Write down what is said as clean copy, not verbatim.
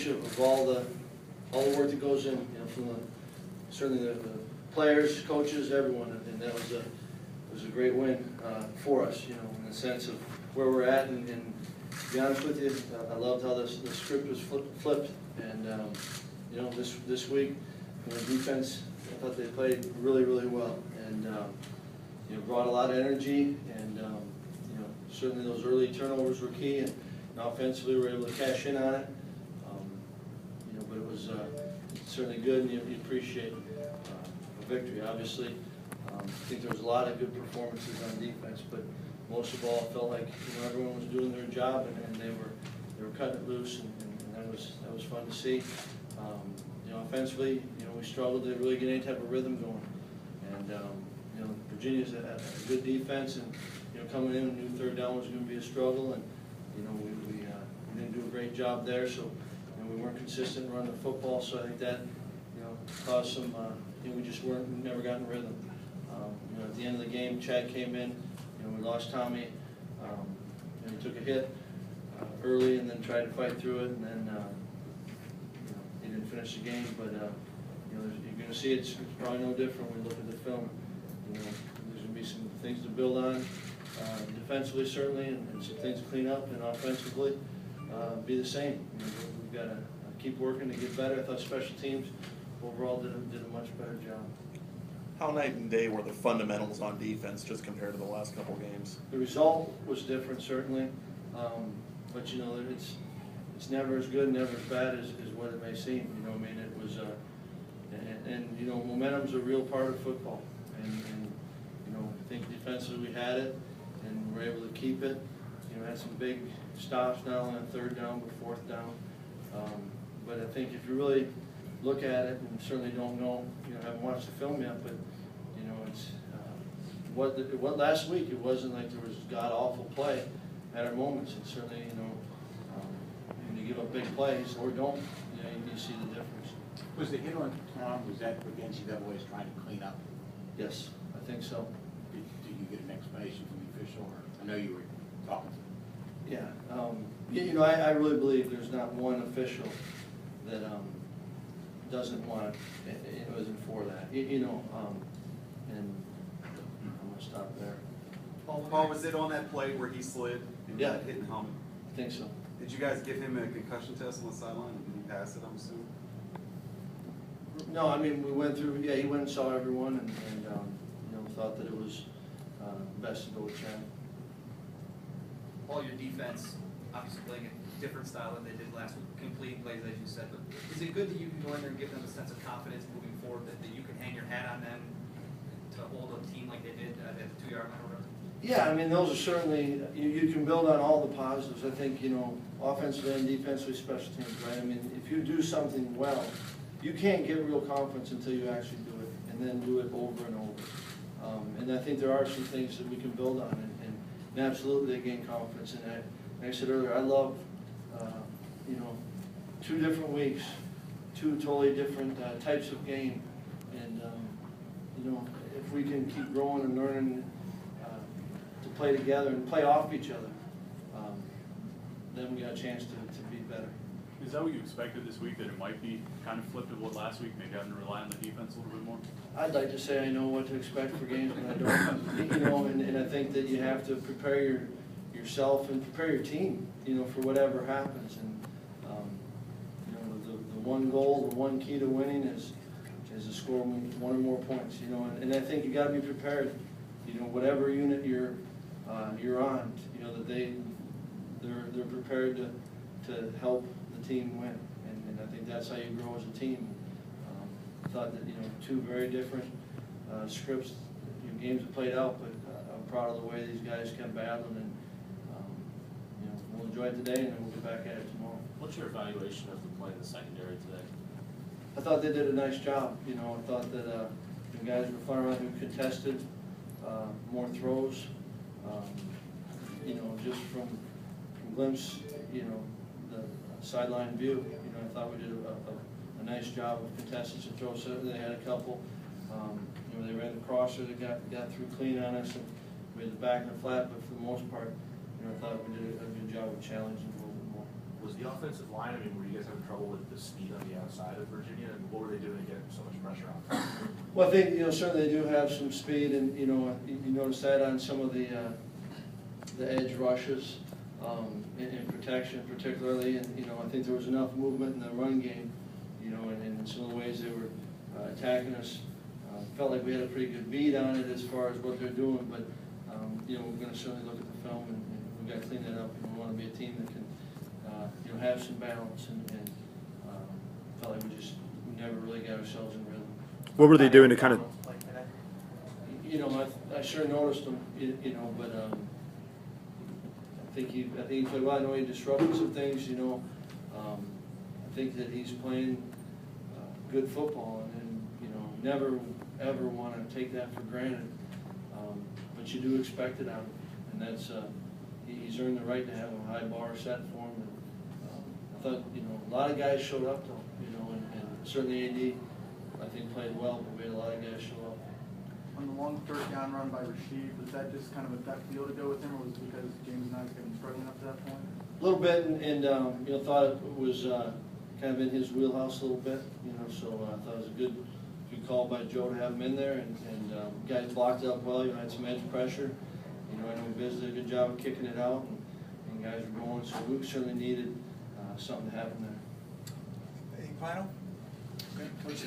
appreciative of all the work that goes in, you know, from certainly the players, coaches, everyone, and that was a great win for us, you know, in the sense of where we're at. And to be honest with you, I loved how the script was flipped. And you know, this week, you know, defense, I thought they played really, really well, and you know, brought a lot of energy. And you know, certainly those early turnovers were key, and offensively we were able to cash in on it. You know, but it was certainly good, and you appreciate a victory. Obviously, I think there was a lot of good performances on defense, but most of all, I felt like, you know, everyone was doing their job, and they were cutting it loose, and that was fun to see. You know, offensively, you know, we struggled to really get any type of rhythm going, and you know, Virginia's a good defense, and you know, coming in, knew third down was going to be a struggle, and you know, we didn't do a great job there, so you know, we weren't consistent running the football, so I think that, you know, caused some. You know, we never got in rhythm. You know, at the end of the game, Chad came in. You know, we lost Tommy. And he took a hit early, and then tried to fight through it, and then you know, he didn't finish the game. But you know, you're going to see it's probably no different when you look at the film. You know, there's going to be some things to build on, defensively certainly, and some things to clean up, and offensively be the same. You know, we've got to keep working to get better. I thought special teams overall did a much better job. How night and day were the fundamentals on defense just compared to the last couple games? The result was different, certainly, but you know, it's never as good, never as bad as what it may seem. You know, I mean, it was, and you know, momentum's a real part of football, and you know, I think defensively we had it, and we're able to keep it. You know, had some big stops not only on third down but fourth down. But I think if you really look at it, and certainly don't know, you know, haven't watched the film yet, but you know, it's what last week it wasn't like there was god awful play at our moments, and certainly, you know, when you give up big plays or don't, you know, you see the difference. Was the hit on Tom, was that what the NCAA is trying to clean up? Yes, I think so. Did you get an explanation from the official, or I know you were talking to him? Yeah, you know, I really believe there's not one official that doesn't want it wasn't for that. You know, and I'm gonna stop there. Paul, was it on that play where he slid and Yeah. got hit in the helmet? I think so. Did you guys give him a concussion test on the sideline? Did he pass it, I'm assuming? No, I mean, we went through, yeah, he went and saw everyone, and you know, thought that it was best to go with Chad. All your defense, obviously playing a different style than they did last week, completing plays as you said, but is it good that you can go in there and give them a sense of confidence moving forward, that you can hang your hat on them to hold a team like they did at the 2-yard line? Yeah, I mean, those are certainly, you can build on all the positives. I think, you know, offensively and defensively, special teams, right? I mean, if you do something well, you can't get real confidence until you actually do it, and then do it over and over. And I think there are some things that we can build on, and absolutely they gain confidence. And like I said earlier, I love, you know, 2 different weeks, 2 totally different types of game, and you know, if we can keep growing and learning to play together and play off each other, then we got a chance to be better. Is that what you expected this week, that it might be kind of flipped to what last week, maybe having to rely on the defense a little bit more? I'd like to say I know what to expect for games, but I don't. You know, and I think that you have to prepare yourself and prepare your team, you know, for whatever happens. And you know, the one goal, the one key to winning is to score 1 or more points. You know, and I think you got to be prepared. You know, whatever unit you're on, you know, that they're prepared to help the team win, and I think that's how you grow as a team. I thought that, you know, 2 very different scripts, you know, games have played out, but I'm proud of the way these guys kept battling, and you know, we'll enjoy it today, and then we'll get back at it tomorrow. What's your evaluation of the play in the secondary today? I thought they did a nice job. You know, I thought that the guys were far around who contested more throws. You know, just from glimpse, you know, the sideline view, you know, I thought we did a nice job of contesting some throws. So they had a couple. You know, they ran the crosser that got through clean on us, and made the back and the flat. But for the most part, you know, I thought we did a good job of challenging a little bit more. Was the offensive line, I mean, were you guys having trouble with the speed on the outside of Virginia, and what were they doing to get so much pressure on? Well, I think, certainly they do have some speed, and, you notice that on some of the edge rushes, in protection particularly, and, I think there was enough movement in the run game, and in some of the ways they were attacking us. Felt like we had a pretty good beat on it as far as what they're doing, but, we're gonna certainly look at the film, and we've got to clean that up, we wanna be a team that can, have some balance, and felt like we never really got ourselves in rhythm. What were they doing to kind of? I sure noticed him, but I think he played well. I know he disrupted some things, I think that he's playing good football, and never ever want to take that for granted. But you do expect it out of him, and that's he's earned the right to have a high bar set for him. And, I thought a lot of guys showed up though, and certainly AD I think played well, but we had a lot of guys show up. On the long third down run by Rashid, was that just kind of a gut feel to go with him, or was it because James Knight had been struggling up to that point? A little bit, and thought it was kind of in his wheelhouse a little bit, so I thought it was a good call by Joe to have him in there, and guys blocked it up well, had some edge pressure. I know Biz did a good job of kicking it out, and guys were going, so we certainly needed something to happen there. Any final? Okay, Coach.